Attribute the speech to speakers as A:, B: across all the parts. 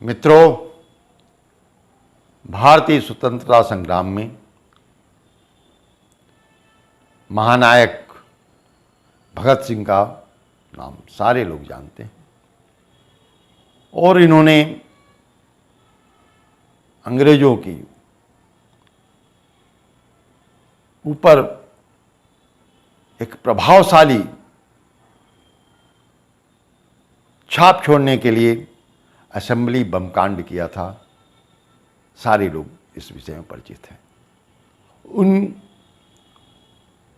A: मित्रों, भारतीय स्वतंत्रता संग्राम में महानायक भगत सिंह का नाम सारे लोग जानते हैं और इन्होंने अंग्रेजों की ऊपर एक प्रभावशाली छाप छोड़ने के लिए असेंबली बम कांड किया था। सारे लोग इस विषय में परिचित हैं।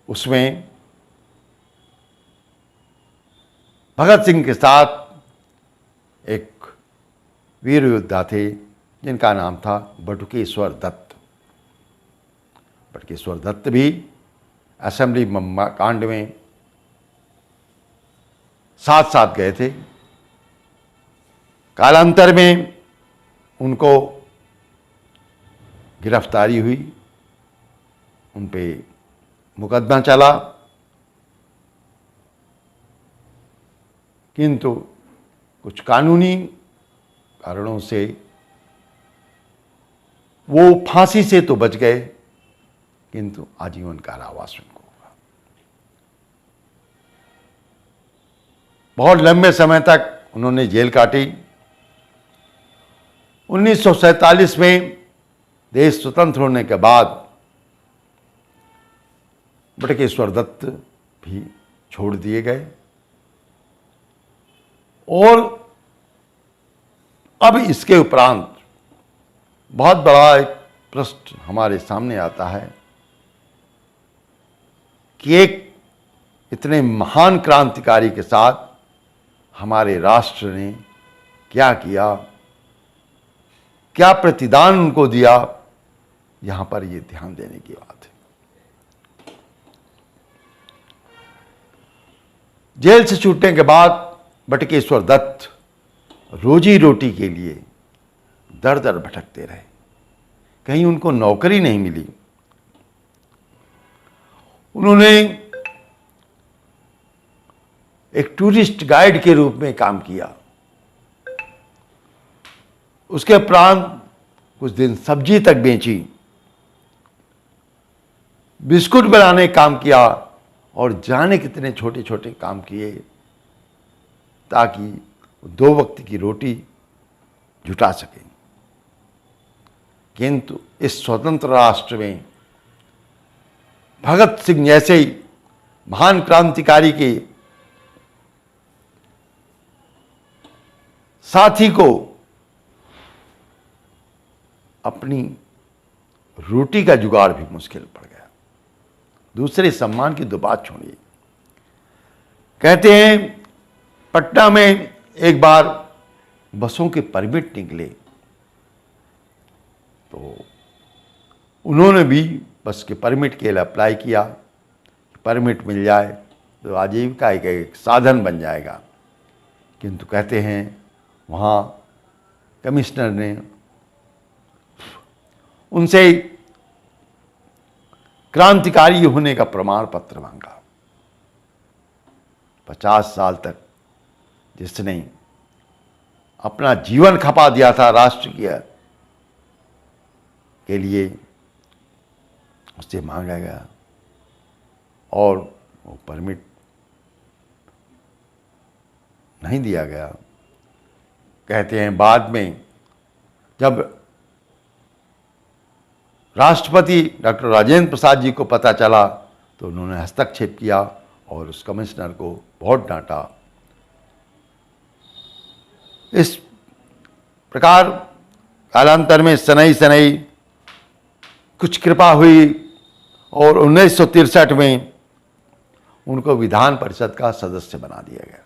A: उसमें भगत सिंह के साथ एक वीर योद्धा थे जिनका नाम था बटुकेश्वर दत्त। बटुकेश्वर दत्त भी असेंबली बम कांड में साथ साथ गए थे। कालांतर में उनको गिरफ्तारी हुई, उन पे मुकदमा चला, किंतु कुछ कानूनी कारणों से वो फांसी से तो बच गए, किंतु आजीवन कारावास उनको हुआ। बहुत लंबे समय तक उन्होंने जेल काटी। 1947 में देश स्वतंत्र होने के बाद बटुकेश्वर दत्त भी छोड़ दिए गए और अब इसके उपरांत बहुत बड़ा एक प्रश्न हमारे सामने आता है कि एक इतने महान क्रांतिकारी के साथ हमारे राष्ट्र ने क्या किया, क्या प्रतिदान उनको दिया। यहां पर ये ध्यान देने की बात है। जेल से छूटने के बाद बटुकेश्वर दत्त रोजी रोटी के लिए दर दर भटकते रहे। कहीं उनको नौकरी नहीं मिली। उन्होंने एक टूरिस्ट गाइड के रूप में काम किया। उसके उपरांत कुछ दिन सब्जी तक बेची, बिस्कुट बनाने काम किया और जाने कितने छोटे छोटे काम किए ताकि दो वक्त की रोटी जुटा सके। किंतु इस स्वतंत्र राष्ट्र में भगत सिंह जैसे ही महान क्रांतिकारी के साथी को अपनी रोटी का जुगाड़ भी मुश्किल पड़ गया। दूसरे सम्मान की तो बात छोड़िए। कहते हैं पटना में एक बार बसों के परमिट निकले तो उन्होंने भी बस के परमिट के लिए अप्लाई किया। परमिट मिल जाए तो आजीविका का एक साधन बन जाएगा। किंतु कहते हैं वहाँ कमिश्नर ने उनसे क्रांतिकारी होने का प्रमाण पत्र मांगा। 50 साल तक जिसने अपना जीवन खपा दिया था राष्ट्र के लिए, उससे मांगा गया और वो परमिट नहीं दिया गया। कहते हैं बाद में जब राष्ट्रपति डॉक्टर राजेंद्र प्रसाद जी को पता चला तो उन्होंने हस्तक्षेप किया और उस कमिश्नर को बहुत डांटा। इस प्रकार कालांतर में सनई सनई कुछ कृपा हुई और 1963 में उनको विधान परिषद का सदस्य बना दिया गया।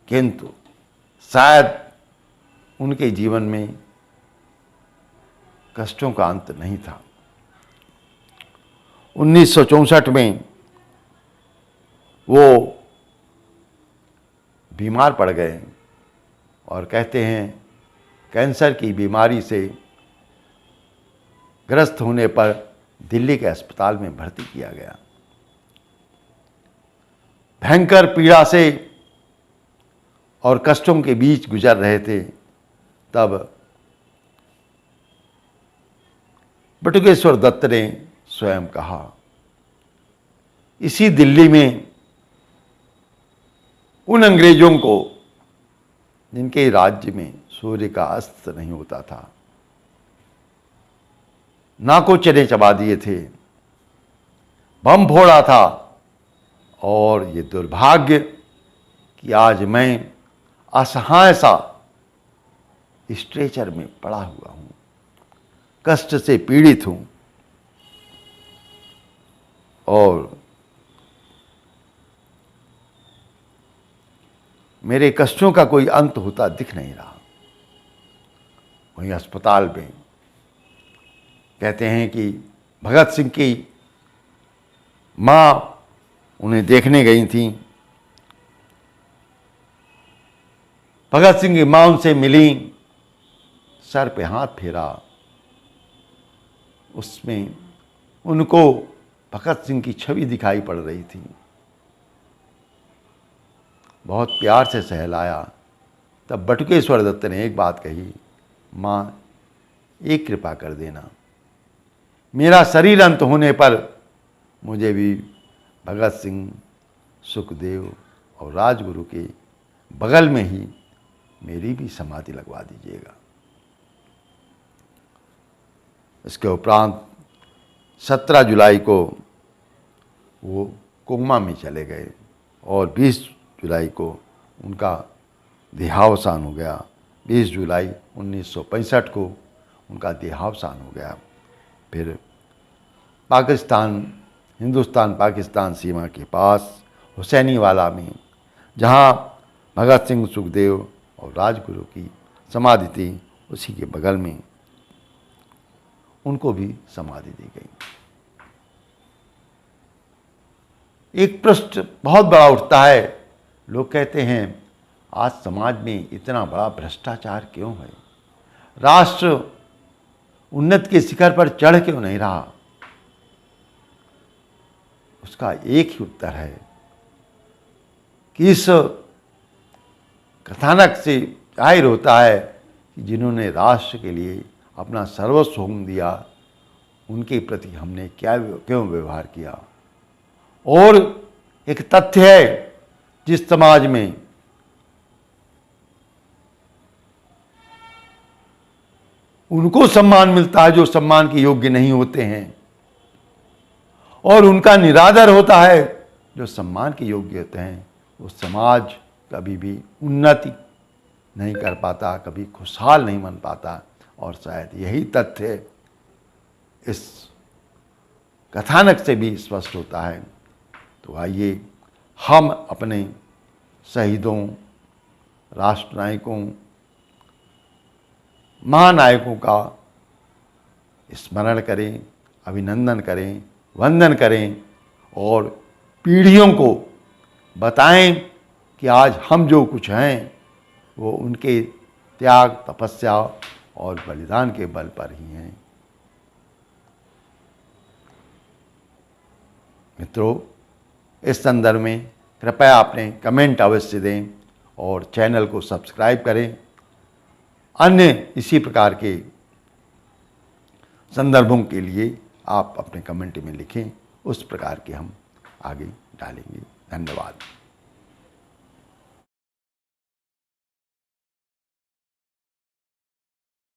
A: किंतु शायद उनके जीवन में कष्टों का अंत नहीं था। 1964 में वो बीमार पड़ गए और कहते हैं कैंसर की बीमारी से ग्रस्त होने पर दिल्ली के अस्पताल में भर्ती किया गया। भयंकर पीड़ा से और कष्टों के बीच गुजर रहे थे तब बटुकेश्वर दत्त ने स्वयं कहा, इसी दिल्ली में उन अंग्रेजों को जिनके राज्य में सूर्य का अस्त नहीं होता था, नाकों चने चबा दिए थे, बम फोड़ा था, और ये दुर्भाग्य कि आज मैं असहाय सा स्ट्रेचर में पड़ा हुआ हूं, कष्ट से पीड़ित हूं, और मेरे कष्टों का कोई अंत होता दिख नहीं रहा। वहीं अस्पताल में कहते हैं कि भगत सिंह की मां उन्हें देखने गई थी। भगत सिंह की मां उनसे मिली, सर पे हाथ फेरा, उसमें उनको भगत सिंह की छवि दिखाई पड़ रही थी। बहुत प्यार से सहलाया। तब बटुकेश्वर दत्त ने एक बात कही, मां एक कृपा कर देना, मेरा शरीर अंत होने पर मुझे भी भगत सिंह, सुखदेव और राजगुरु के बगल में ही मेरी भी समाधि लगवा दीजिएगा। इसके उपरांत 17 जुलाई को वो कोमा में चले गए और 20 जुलाई को उनका देहावसान हो गया। 20 जुलाई 1965 को उनका देहावसान हो गया। फिर हिंदुस्तान पाकिस्तान सीमा के पास हुसैनीवाला में, जहाँ भगत सिंह, सुखदेव और राजगुरु की समाधि थी, उसी के बगल में उनको भी समाधि दी गई। एक प्रश्न बहुत बड़ा उठता है, लोग कहते हैं आज समाज में इतना बड़ा भ्रष्टाचार क्यों है, राष्ट्र उन्नति के शिखर पर चढ़ क्यों नहीं रहा। उसका एक ही उत्तर है कि इस कथानक से जाहिर होता है कि जिन्होंने राष्ट्र के लिए अपना सर्वस्व होम दिया, उनके प्रति हमने क्यों व्यवहार किया। और एक तथ्य है, जिस समाज में उनको सम्मान मिलता है जो सम्मान के योग्य नहीं होते हैं, और उनका निरादर होता है जो सम्मान के योग्य होते हैं, वो समाज कभी भी उन्नति नहीं कर पाता, कभी खुशहाल नहीं बन पाता। और शायद यही तथ्य इस कथानक से भी स्पष्ट होता है। तो आइए हम अपने शहीदों, राष्ट्रनायकों, महानायकों का स्मरण करें, अभिनंदन करें, वंदन करें, और पीढ़ियों को बताएं कि आज हम जो कुछ हैं वो उनके त्याग, तपस्या और बलिदान के बल पर ही हैं। मित्रों, इस संदर्भ में कृपया अपने कमेंट अवश्य दें और चैनल को सब्सक्राइब करें। अन्य इसी प्रकार के संदर्भों के लिए आप अपने कमेंट में लिखें, उस प्रकार के हम आगे डालेंगे। धन्यवाद।